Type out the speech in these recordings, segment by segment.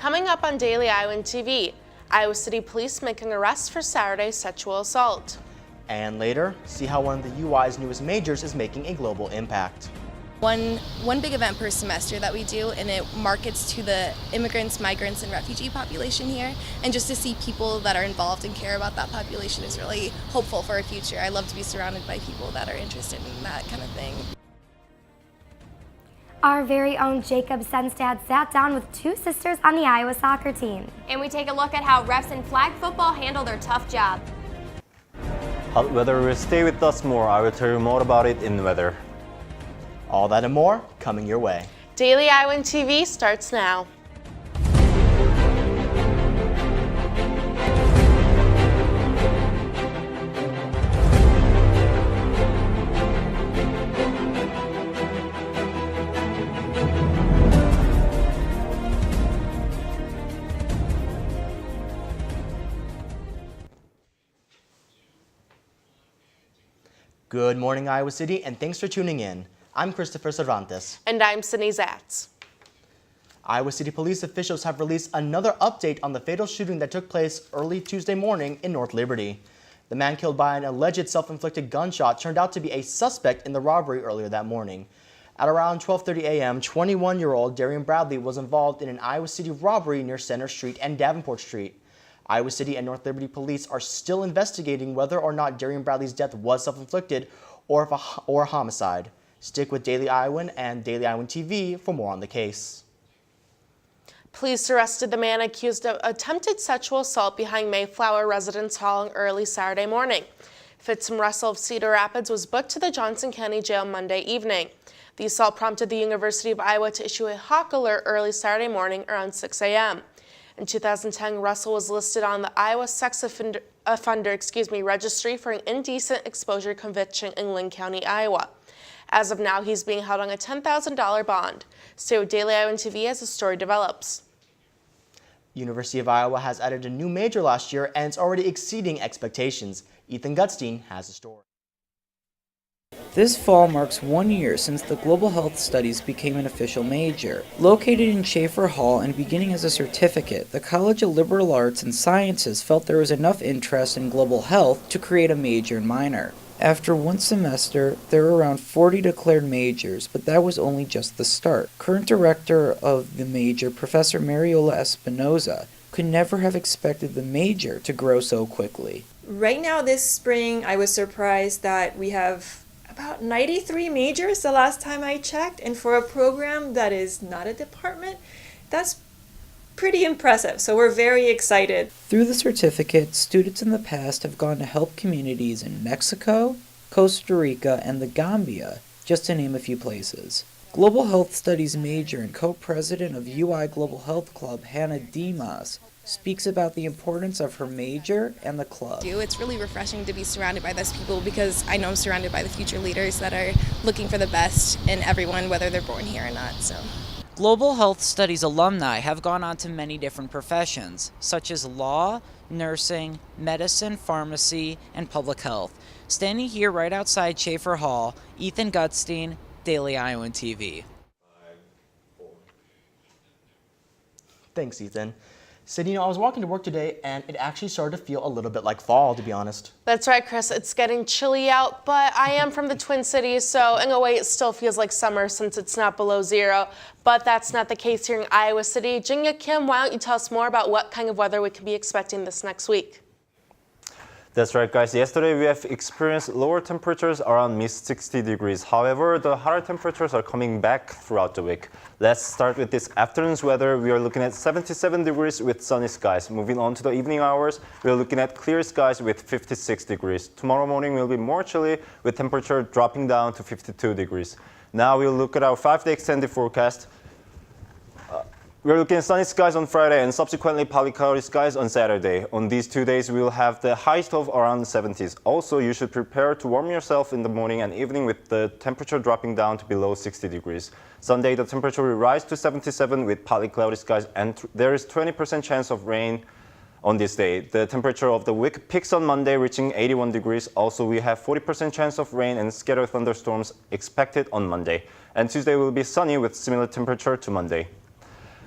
Coming up on Daily Iowan TV, Iowa City Police making arrests for Saturday's sexual assault. And later, see how one of the UI's newest majors is making a global impact. One big event per semester that we do, and it markets to the immigrants, migrants, and refugee population here. And just to see people that are involved and care about that population is really hopeful for our future. I love to be surrounded by people that are interested in that kind of thing. Our very own Jacob Senstad sat down with two sisters on the Iowa soccer team. And we take a look at how refs in flag football handle their tough job. Hot weather will stay with us more. I will tell you more about it in weather. All that and more coming your way. Daily Iowan TV starts now. Good morning, Iowa City, and thanks for tuning in. I'm Christopher Cervantes. And I'm Sydney Zatz. Iowa City police officials have released another update on the fatal shooting that took place early Tuesday morning in North Liberty. The man killed by an alleged self-inflicted gunshot turned out to be a suspect in the robbery earlier that morning. At around 12:30 a.m., 21-year-old Darian Bradley was involved in an Iowa City robbery near Center Street and Davenport Street. Iowa City and North Liberty police are still investigating whether or not Darian Bradley's death was self-inflicted or a homicide. Stick with Daily Iowan and Daily Iowan TV for more on the case. Police arrested the man accused of attempted sexual assault behind Mayflower Residence Hall early Saturday morning. Fitzham Russell of Cedar Rapids was booked to the Johnson County Jail Monday evening. The assault prompted the University of Iowa to issue a hawk alert early Saturday morning around 6 a.m. In 2010, Russell was listed on the Iowa Sex Offender Registry for an indecent exposure conviction in Lynn County, Iowa. As of now, he's being held on a $10,000 bond. Stay with Daily Iowan TV as the story develops. University of Iowa has added a new major last year and it's already exceeding expectations. Ethan Gutstein has the story. This fall marks 1 year since the Global Health Studies became an official major. Located in Schaeffer Hall and beginning as a certificate, the College of Liberal Arts and Sciences felt there was enough interest in global health to create a major and minor. After one semester, there were around 40 declared majors, but that was only just the start. Current director of the major, Professor Mariola Espinoza, could never have expected the major to grow so quickly. Right now this spring, I was surprised that we have about 93 majors the last time I checked, and for a program that is not a department, that's pretty impressive, so we're very excited. Through the certificate, students in the past have gone to help communities in Mexico, Costa Rica, and the Gambia, just to name a few places. Global Health Studies major and co-president of UI Global Health Club, Hannah Dimas, speaks about the importance of her major and the club. It's really refreshing to be surrounded by those people because I know I'm surrounded by the future leaders that are looking for the best in everyone, whether they're born here or not. Global Health Studies alumni have gone on to many different professions, such as law, nursing, medicine, pharmacy, and public health. Standing here right outside Schaeffer Hall, Ethan Gutstein, Daily Iowan TV. Thanks, Ethan. Sydney, I was walking to work today and it actually started to feel a little bit like fall, to be honest. That's right, Chris. It's getting chilly out, but I am from the Twin Cities, so in a way it still feels like summer since it's not below zero. But that's not the case here in Iowa City. Jingya Kim, why don't you tell us more about what kind of weather we could be expecting this next week? That's right, guys. Yesterday we have experienced lower temperatures around mid-60 degrees. However, the hotter temperatures are coming back throughout the week. Let's start with this afternoon's weather. We are looking at 77 degrees with sunny skies. Moving on to the evening hours, we are looking at clear skies with 56 degrees. Tomorrow morning will be more chilly with temperature dropping down to 52 degrees. Now we'll look at our 5-day extended forecast. We're looking at sunny skies on Friday and subsequently partly cloudy skies on Saturday. On these 2 days, we will have the highest of around the 70s. Also, you should prepare to warm yourself in the morning and evening with the temperature dropping down to below 60 degrees. Sunday, the temperature will rise to 77 with partly cloudy skies and there is 20% chance of rain on this day. The temperature of the week peaks on Monday, reaching 81 degrees. Also, we have 40% chance of rain and scattered thunderstorms expected on Monday. And Tuesday will be sunny with similar temperature to Monday.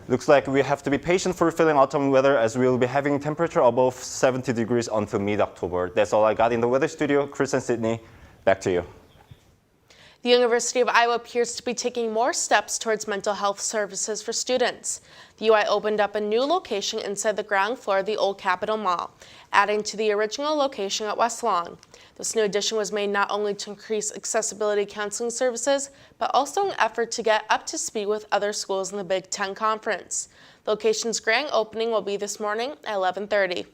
Looks like we have to be patient for feeling autumn weather as we will be having temperature above 70 degrees until mid-October. That's all I got in the weather studio. Chris and Sydney, back to you. The University of Iowa appears to be taking more steps towards mental health services for students. The UI opened up a new location inside the ground floor of the old Capitol Mall, adding to the original location at West Lawn. This new addition was made not only to increase accessibility counseling services, but also an effort to get up to speed with other schools in the Big Ten Conference. The location's grand opening will be this morning at 11:30.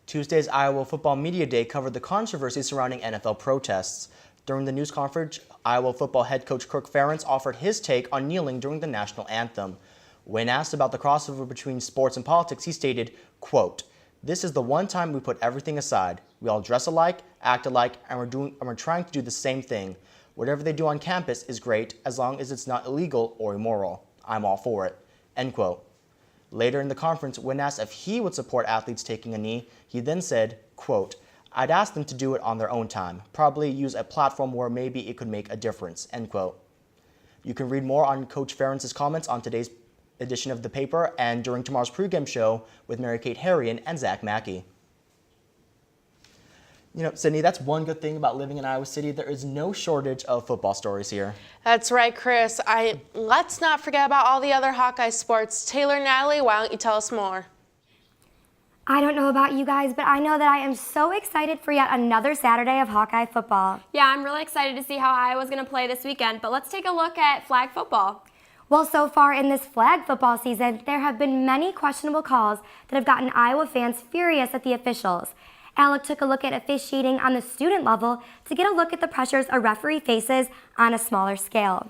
Tuesday's Iowa Football Media Day covered the controversy surrounding NFL protests. During the news conference, Iowa football head coach Kirk Ferentz offered his take on kneeling during the national anthem. When asked about the crossover between sports and politics, he stated, quote, "This is the one time we put everything aside. We all dress alike, act alike, and we're trying to do the same thing. Whatever they do on campus is great as long as it's not illegal or immoral. I'm all for it." End quote. Later in the conference, when asked if he would support athletes taking a knee, he then said, quote, "I'd ask them to do it on their own time, probably use a platform where maybe it could make a difference," end quote. You can read more on Coach Ferentz's comments on today's edition of the paper and during tomorrow's pregame show with Mary-Kate Harrion and Zach Mackey. You know, Sydney, that's one good thing about living in Iowa City. There is no shortage of football stories here. That's right, Chris. Let's not forget about all the other Hawkeye sports. Taylor, Natalie, why don't you tell us more? I don't know about you guys, but I know that I am so excited for yet another Saturday of Hawkeye football. Yeah, I'm really excited to see how Iowa's going to play this weekend, but let's take a look at flag football. Well, so far in this flag football season, there have been many questionable calls that have gotten Iowa fans furious at the officials. Alec took a look at officiating on the student level to get a look at the pressures a referee faces on a smaller scale.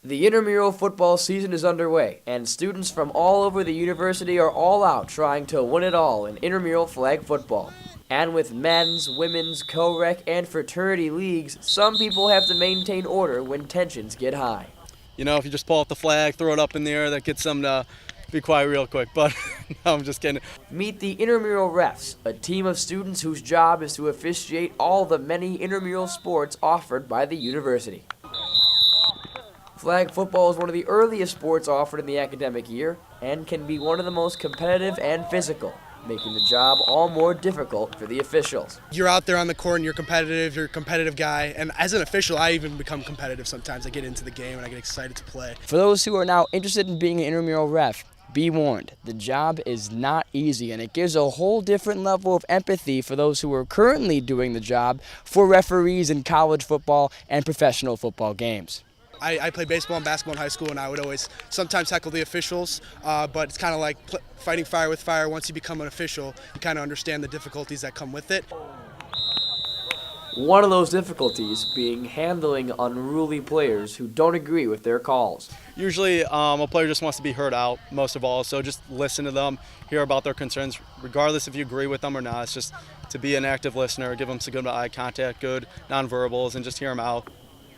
The intramural football season is underway, and students from all over the university are all out trying to win it all in intramural flag football. And with men's, women's, co-rec, and fraternity leagues, some people have to maintain order when tensions get high. You know, if you just pull out the flag, throw it up in the air, that gets them to be quiet real quick, but no, I'm just kidding. Meet the intramural refs, a team of students whose job is to officiate all the many intramural sports offered by the university. Flag football is one of the earliest sports offered in the academic year and can be one of the most competitive and physical, making the job all more difficult for the officials. You're out there on the court and you're a competitive guy, and as an official I even become competitive sometimes. I get into the game and I get excited to play. For those who are now interested in being an intramural ref, be warned, the job is not easy, and it gives a whole different level of empathy for those who are currently doing the job for referees in college football and professional football games. I played baseball and basketball in high school, and I would always sometimes heckle the officials, but it's kind of like fighting fire with fire. Once you become an official, you kind of understand the difficulties that come with it. One of those difficulties being handling unruly players who don't agree with their calls. Usually a player just wants to be heard out most of all, so just listen to them, hear about their concerns, regardless if you agree with them or not. It's just to be an active listener, give them some good eye contact, good nonverbals, and just hear them out.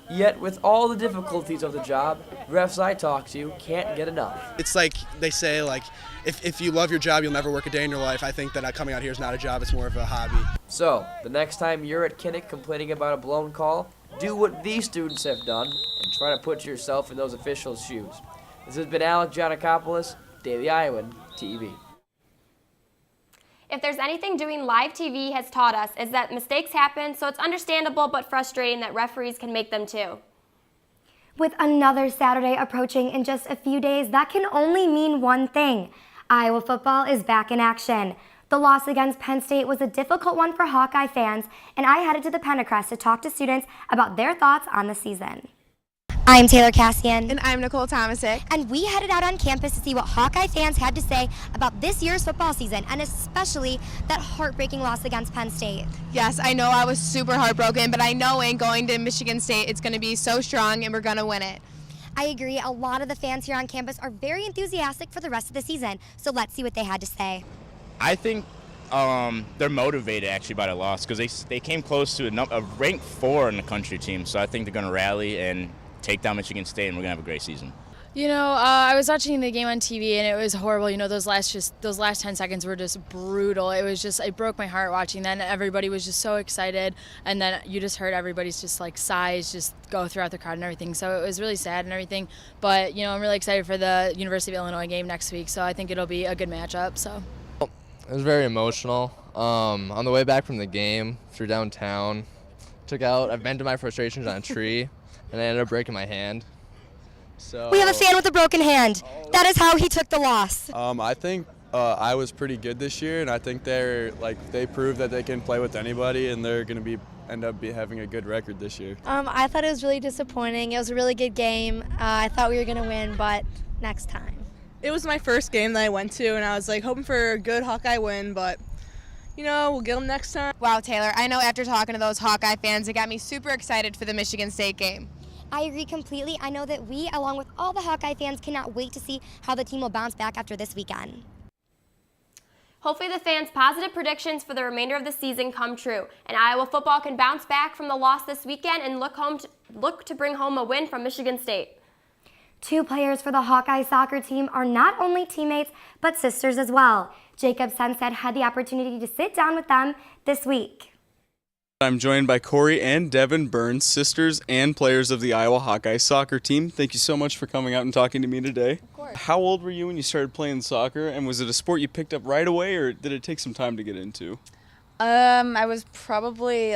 Yet, with all the difficulties of the job, refs I talk to can't get enough. It's like they say, like, if you love your job, you'll never work a day in your life. I think that coming out here is not a job, it's more of a hobby. So, the next time you're at Kinnick complaining about a blown call, do what these students have done and try to put yourself in those officials' shoes. This has been Alec Giannakopoulos, Daily Iowan TV. If there's anything doing live TV has taught us is that mistakes happen, so it's understandable but frustrating that referees can make them too. With another Saturday approaching in just a few days, that can only mean one thing. Iowa football is back in action. The loss against Penn State was a difficult one for Hawkeye fans, and I headed to the Pentacrest to talk to students about their thoughts on the season. I'm Taylor Cassian. And I'm Nicole Tomasic. And we headed out on campus to see what Hawkeye fans had to say about this year's football season, and especially that heartbreaking loss against Penn State. Yes, I know I was super heartbroken, but I know in going to Michigan State, it's going to be so strong and we're going to win it. I agree. A lot of the fans here on campus are very enthusiastic for the rest of the season, so let's see what they had to say. I think they're motivated actually by the loss because they came close to a ranked 4 in the country team, so I think they're going to rally and take down Michigan State, and we're going to have a great season. I was watching the game on TV and it was horrible. Those last 10 seconds were just brutal. It broke my heart watching that, and everybody was just so excited. And then you just heard everybody's just like sighs just go throughout the crowd and everything. So it was really sad and everything. But, I'm really excited for the University of Illinois game next week. So I think it'll be a good matchup. So it was very emotional. On the way back from the game through downtown, I've vented my frustrations on a tree and I ended up breaking my hand. So We have a fan with a broken hand. That is how he took the loss. I think I was pretty good this year, and I think they proved that they can play with anybody, and they're going to end up having a good record this year. I thought it was really disappointing. It was a really good game. I thought we were going to win, but next time. It was my first game that I went to, and I was hoping for a good Hawkeye win, but we'll get them next time. Wow, Taylor, I know after talking to those Hawkeye fans, it got me super excited for the Michigan State game. I agree completely. I know that we, along with all the Hawkeye fans, cannot wait to see how the team will bounce back after this weekend. Hopefully the fans' positive predictions for the remainder of the season come true, and Iowa football can bounce back from the loss this weekend and look to bring home a win from Michigan State. 2 players for the Hawkeye soccer team are not only teammates, but sisters as well. Jacob Sunset had the opportunity to sit down with them this week. I'm joined by Corey and Devin Burns, sisters and players of the Iowa Hawkeye soccer team. Thank you so much for coming out and talking to me today. Of course. How old were you when you started playing soccer, and was it a sport you picked up right away, or did it take some time to get into? I was probably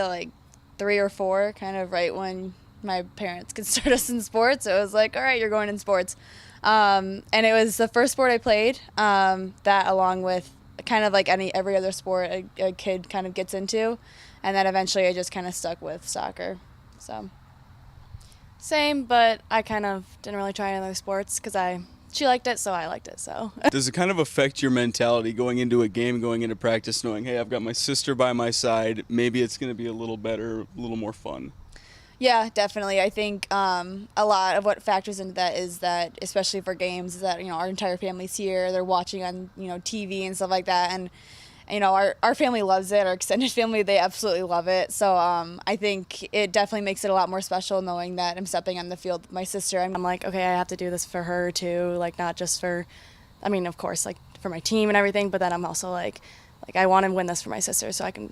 3 or 4, kind of right when my parents could start us in sports. It was all right, you're going in sports. And it was the first sport I played, that along with kind of every other sport a kid kind of gets into. And then eventually I just kind of stuck with soccer. So same, but I kind of didn't really try any other sports because she liked it, so I liked it. So Does it kind of affect your mentality going into a game, going into practice, knowing, hey, I've got my sister by my side, maybe it's going to be a little better, a little more fun? Yeah, definitely. I think a lot of what factors into that is that, especially for games, is that our entire family's here. They're watching on TV and stuff like that, and our family loves it. Our extended family, they absolutely love it. So I think it definitely makes it a lot more special knowing that I'm stepping on the field with my sister. I'm okay, I have to do this for her too, not just for, of course, for my team and everything, but then I'm also I want to win this for my sister so I can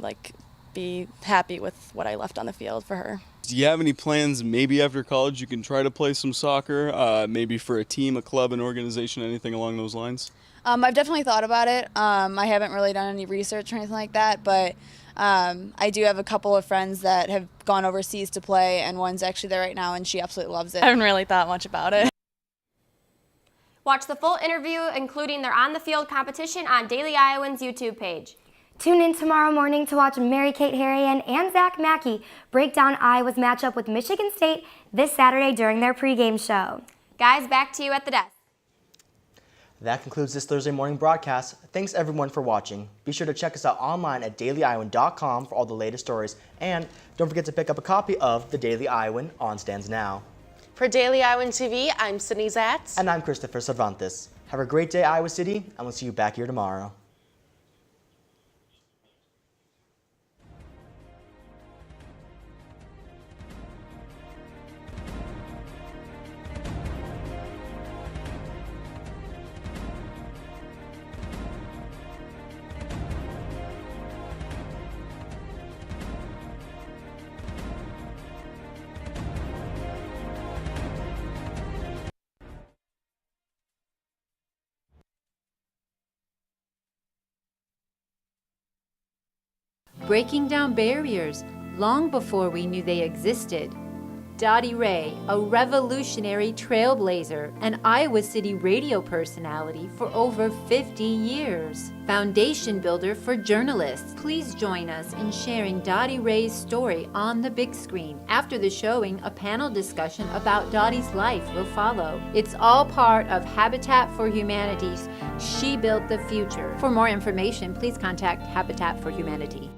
be happy with what I left on the field for her. Do you have any plans maybe after college you can try to play some soccer, maybe for a team, a club, an organization, anything along those lines? I've definitely thought about it. I haven't really done any research or anything like that, but I do have a couple of friends that have gone overseas to play, and one's actually there right now, and she absolutely loves it. I haven't really thought much about it. Watch the full interview, including their on-the-field competition, on Daily Iowan's YouTube page. Tune in tomorrow morning to watch Mary-Kate Harrian and Zach Mackey break down Iowa's matchup with Michigan State this Saturday during their pregame show. Guys, back to you at the desk. That concludes this Thursday morning broadcast. Thanks everyone for watching. Be sure to check us out online at dailyiowan.com for all the latest stories. And don't forget to pick up a copy of The Daily Iowan on stands now. For Daily Iowan TV, I'm Sydney Zatz. And I'm Christopher Cervantes. Have a great day, Iowa City, and we'll see you back here tomorrow. Breaking down barriers long before we knew they existed. Dottie Ray, a revolutionary trailblazer and Iowa City radio personality for over 50 years. Foundation builder for journalists. Please join us in sharing Dottie Ray's story on the big screen. After the showing, a panel discussion about Dottie's life will follow. It's all part of Habitat for Humanity's She Built the Future. For more information, please contact Habitat for Humanity.